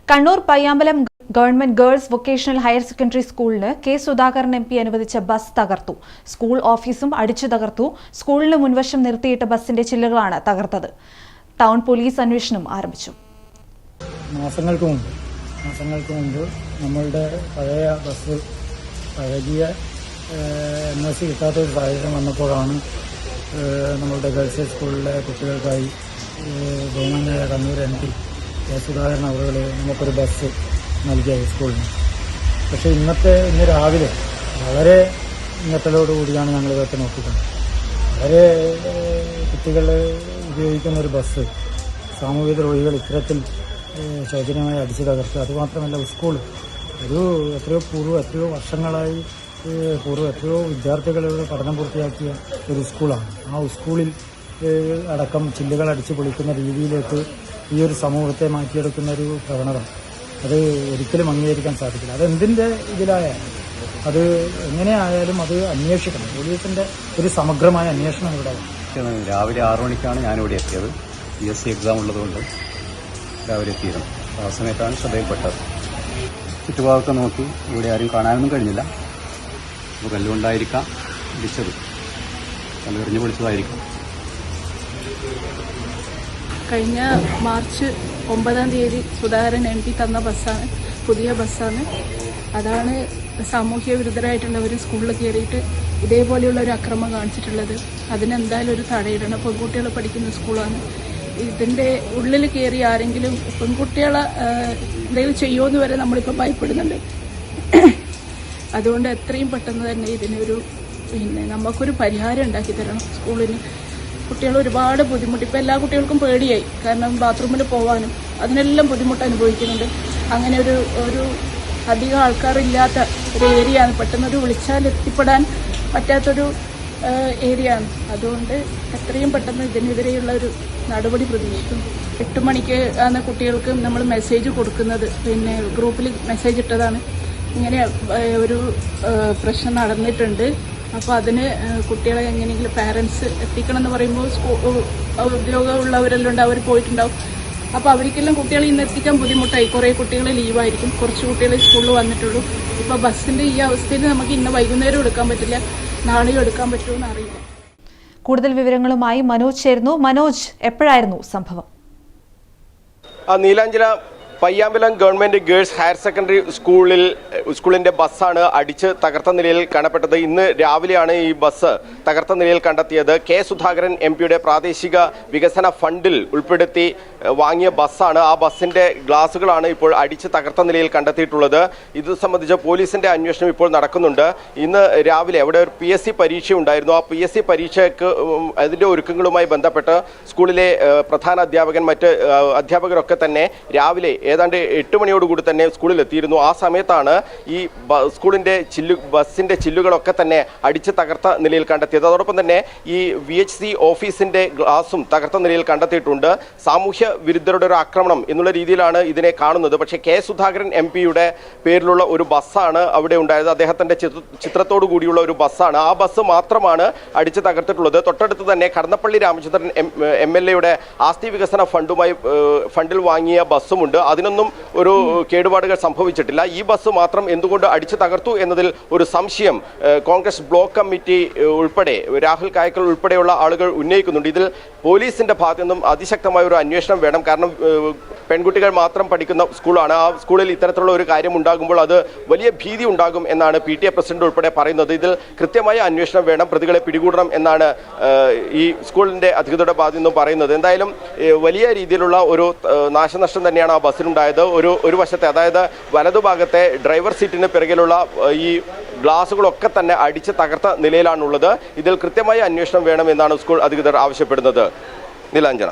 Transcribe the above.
Kannur Payyambalam government girls vocational higher secondary സ്കൂളിന് K Sudhakaran M P അനുവദിച്ച bus തകർത്തു. സ്കൂൾ ഓഫീസും അടിച്ചു തകർത്തു. സ്കൂളിന് മുൻവശം നിർത്തിയിട്ട ബസിന്റെ ചില്ലുകളാണ് തകർത്തത്. ടൗൺ പോലീസ് അന്വേഷണം ആരംഭിച്ചു. മാസങ്ങൾക്ക് മുമ്പ് നമ്മളുടെ പഴയ ബസ് പഴകിയ NOC കിട്ടാത്ത ഒരു സാഹചര്യം വന്നപ്പോഴാണ് നമ്മളുടെ ഗേൾസ് സ്കൂളിലെ കുട്ടികൾക്കായി ബഹുമാന്യ കണ്ണൂർ MP കെ സുധാകരൻ അവർ നമുക്കൊരു ബസ് നൽകിയത് സ്കൂളിന്. പക്ഷേ ഇന്ന് രാവിലെ വളരെ ഞെട്ടലോടുകൂടിയാണ് ഞങ്ങൾ ഇതൊക്കെ നോക്കിക്കുന്നത്. വളരെ കുട്ടികൾ ഉപയോഗിക്കുന്ന ഒരു ബസ് സാമൂഹിക ദ്രോഹികൾ ഇത്തരത്തിൽ ശോചനീയമായി അടിച്ചു തകർത്ത്. അതുമാത്രമല്ല, സ്കൂൾ എത്രയോ വർഷങ്ങളായി എത്രയോ വിദ്യാർത്ഥികളുടെ പഠനം പൂർത്തിയാക്കിയ ഒരു സ്കൂളാണ്. ആ സ്കൂളിൽ അടക്കം ചില്ലുകൾ അടിച്ചു പൊളിക്കുന്ന രീതിയിലേക്ക് ഈ ഒരു സമൂഹത്തെ മാറ്റിയെടുക്കുന്ന ഒരു പ്രവണത അത് ഒരിക്കലും അംഗീകരിക്കാൻ സാധിക്കില്ല. അതെന്തിൻ്റെ ഇതിലായാലും അത് എങ്ങനെയായാലും അത് അന്വേഷിക്കണം. പോലീസിൻ്റെ ഒരു സമഗ്രമായ അന്വേഷണം ഇവിടെ. രാവിലെ 6 മണിക്കാണ് ഞാനിവിടെ എത്തിയത്. PSC എക്സാം ഉള്ളതുകൊണ്ട് രാവിലെ എത്തിയിരുന്നു. ആ സമയത്താണ് ശ്രദ്ധയിൽപ്പെട്ടത്. ചുറ്റുഭാഗത്ത് നോക്കി ഇവിടെ ആരും കാണാനൊന്നും കഴിഞ്ഞില്ല. അപ്പോൾ കല്ലുകൊണ്ടായിരിക്കാം ഇടിച്ചത്, കല്ലെറിഞ്ഞ് പൊളിച്ചതായിരിക്കും. കഴിഞ്ഞ മാർച്ച് 9-ാം തീയതി സുധാകരൻ MP തന്ന ബസ്സാണ്, പുതിയ ബസ്സാണ്. അതാണ് സാമൂഹ്യ വിരുദ്ധരായിട്ടുള്ളവർ സ്കൂളിൽ കയറിയിട്ട് ഇതേപോലെയുള്ള ഒരു അക്രമം കാണിച്ചിട്ടുള്ളത്. അതിനെന്തായാലും ഒരു തടയിടണം. പെൺകുട്ടികൾ പഠിക്കുന്ന സ്കൂളാണ്. ഇതിൻ്റെ ഉള്ളിൽ കയറി ആരെങ്കിലും പെൺകുട്ടികളെ എന്തെങ്കിലും ചെയ്യുമെന്ന് വരെ നമ്മളിപ്പോൾ ഭയപ്പെടുന്നുണ്ട്. അതുകൊണ്ട് എത്രയും പെട്ടെന്ന് തന്നെ ഇതിനൊരു നമുക്കൊരു പരിഹാരം ഉണ്ടാക്കി തരണം. സ്കൂളിന് കുട്ടികൾ ഒരുപാട് ബുദ്ധിമുട്ട്, ഇപ്പോൾ എല്ലാ കുട്ടികൾക്കും പേടിയായി. കാരണം ബാത്റൂമിൽ പോകാനും അതിനെല്ലാം ബുദ്ധിമുട്ട് അനുഭവിക്കുന്നുണ്ട്. അങ്ങനെ ഒരു അധികം ആൾക്കാരില്ലാത്ത ഒരു ഏരിയ ആണ്. പെട്ടെന്നൊരു വിളിച്ചാൽ എത്തിപ്പെടാൻ പറ്റാത്തൊരു ഏരിയ ആണ്. അതുകൊണ്ട് എത്രയും പെട്ടെന്ന് ഇതിനെതിരെയുള്ള ഒരു നടപടി പ്രതീക്ഷിക്കുന്നു. 8 മണിക്ക് ആണ് കുട്ടികൾക്ക് നമ്മൾ മെസ്സേജ് കൊടുക്കുന്നത്. ഗ്രൂപ്പിൽ മെസ്സേജ് ഇട്ടതാണ്, ഇങ്ങനെ ഒരു പ്രശ്നം നടന്നിട്ടുണ്ട്. അപ്പോൾ അതിന് കുട്ടികളെ എങ്ങനെയെങ്കിലും പാരൻസ് എത്തിക്കണം എന്ന് പറയുമ്പോൾ ഉദ്യോഗമുള്ളവരെല്ലാം ഉണ്ട്, അവർ പോയിട്ടുണ്ടാവും. അപ്പോൾ അവർക്കെല്ലാം കുട്ടികളെ ഇന്ന് എത്തിക്കാൻ ബുദ്ധിമുട്ടായി. കുറേ കുട്ടികൾ ലീവായിരിക്കും, കുറച്ച് കുട്ടികൾ സ്കൂളിൽ വന്നിട്ടുള്ളൂ. ഇപ്പോൾ ബസ്സിൻ്റെ ഈ അവസ്ഥയിൽ നമുക്ക് ഇന്ന് വൈകുന്നേരം എടുക്കാൻ പറ്റില്ല, നാളെയും എടുക്കാൻ പറ്റുമെന്ന് അറിയില്ല. കൂടുതൽ വിവരങ്ങളുമായി മനോജ് ചേരുന്നു. മനോജ്, എപ്പോഴായിരുന്നു സംഭവം? Neelanchana Payyambalam government girls higher secondary സ്കൂളിന്റെ ബസ്സാണ് അടിച്ച് തകർത്ത നിലയിൽ കാണപ്പെട്ടത്. ഇന്ന് രാവിലെയാണ് ഈ ബസ് തകർത്ത നിലയിൽ കണ്ടെത്തിയത്. കെ സുധാകരൻ MP പ്രാദേശിക വികസന ഫണ്ടിൽ ഉൾപ്പെടുത്തി വാങ്ങിയ ബസ്സാണ്. ആ ബസ്സിന്റെ ഗ്ലാസുകളാണ് ഇപ്പോൾ അടിച്ച് തകർത്ത നിലയിൽ കണ്ടെത്തിയിട്ടുള്ളത്. ഇത് സംബന്ധിച്ച് പോലീസിന്റെ അന്വേഷണം ഇപ്പോൾ നടക്കുന്നുണ്ട്. ഇന്ന് രാവിലെ അവിടെ ഒരു PSC പരീക്ഷ ഉണ്ടായിരുന്നു. ആ PSC പരീക്ഷയ്ക്ക് അതിന്റെ ഒരുക്കങ്ങളുമായി ബന്ധപ്പെട്ട് സ്കൂളിലെ പ്രധാന അധ്യാപകൻ, മറ്റ് അധ്യാപകരൊക്കെ തന്നെ രാവിലെ ഏതാണ്ട് 8 മണിയോടുകൂടി തന്നെ സ്കൂളിൽ എത്തിയിരുന്നു. ആ സമയത്താണ് ഈ സ്കൂളിന്റെ ബസ്സിന്റെ ചില്ലുകളൊക്കെ തന്നെ അടിച്ച് തകർത്ത നിലയിൽ കണ്ടെത്തിയത്. അതോടൊപ്പം തന്നെ ഈ VHC ഓഫീസിന്റെ ഗ്ലാസും തകർത്ത നിലയിൽ കണ്ടെത്തിയിട്ടുണ്ട്. സാമൂഹ്യ വിരുദ്ധരുടെ ഒരു ആക്രമണം എന്നുള്ള രീതിയിലാണ് ഇതിനെ കാണുന്നത്. പക്ഷേ കെ സുധാകരൻ MP പേരിലുള്ള ഒരു ബസ്സാണ് അവിടെ ഉണ്ടായത്. അദ്ദേഹത്തിന്റെ ചിത്രത്തോടു കൂടിയുള്ള ഒരു ബസ്സാണ്. ആ ബസ് മാത്രമാണ് അടിച്ച് തകർത്തിട്ടുള്ളത്. തൊട്ടടുത്ത് തന്നെ കടന്നപ്പള്ളി രാമചന്ദ്രൻ MLA ആസ്തി വികസന ഫണ്ടിൽ വാങ്ങിയ ബസ്സുമുണ്ട്. അതിനൊന്നും ഒരു കേടുപാടുകൾ സംഭവിച്ചിട്ടില്ല. ഈ ബസ് മാത്രം എന്തുകൊണ്ട് അടിച്ചു തകർത്തു എന്നതിൽ ഒരു സംശയം കോൺഗ്രസ് ബ്ലോക്ക് കമ്മിറ്റി ഉൾപ്പെടെ രാഹുൽ കായക്കൽ ഉൾപ്പെടെയുള്ള ആളുകൾ ഉന്നയിക്കുന്നുണ്ട്. ഇതിൽ പോലീസിന്റെ ഭാഗത്തു നിന്നും അതിശക്തമായ ഒരു അന്വേഷണം വേണം. കാരണം പെൺകുട്ടികൾ മാത്രം പഠിക്കുന്ന സ്കൂളാണ്. ആ സ്കൂളിൽ ഇത്തരത്തിലുള്ള ഒരു കാര്യം ഉണ്ടാകുമ്പോൾ അത് വലിയ ഭീതി ഉണ്ടാകും എന്നാണ് PTA പ്രസിഡന്റ് ഉൾപ്പെടെ പറയുന്നത്. ഇതിൽ കൃത്യമായ അന്വേഷണം വേണം, പ്രതികളെ പിടികൂടണം എന്നാണ് ഈ സ്കൂളിന്റെ അധികൃതരുടെ ഭാഗത്തു നിന്നും പറയുന്നത്. എന്തായാലും വലിയ രീതിയിലുള്ള ഒരു നാശനഷ്ടം തന്നെയാണ് ആ ബസ്സിനുണ്ടായത്. ഒരു വശത്തെ, അതായത് വലതുഭാഗത്തെ ഡ്രൈവർ സീറ്റിന് പിറകിലുള്ള ഈ ഗ്ലാസുകളൊക്കെ തന്നെ അടിച്ച് തകർത്ത നിലയിലാണുള്ളത്. ഇതിൽ കൃത്യമായ അന്വേഷണം വേണമെന്നാണ് സ്കൂൾ അധികൃതർ ആവശ്യപ്പെടുന്നത്. നീലാഞ്ജന.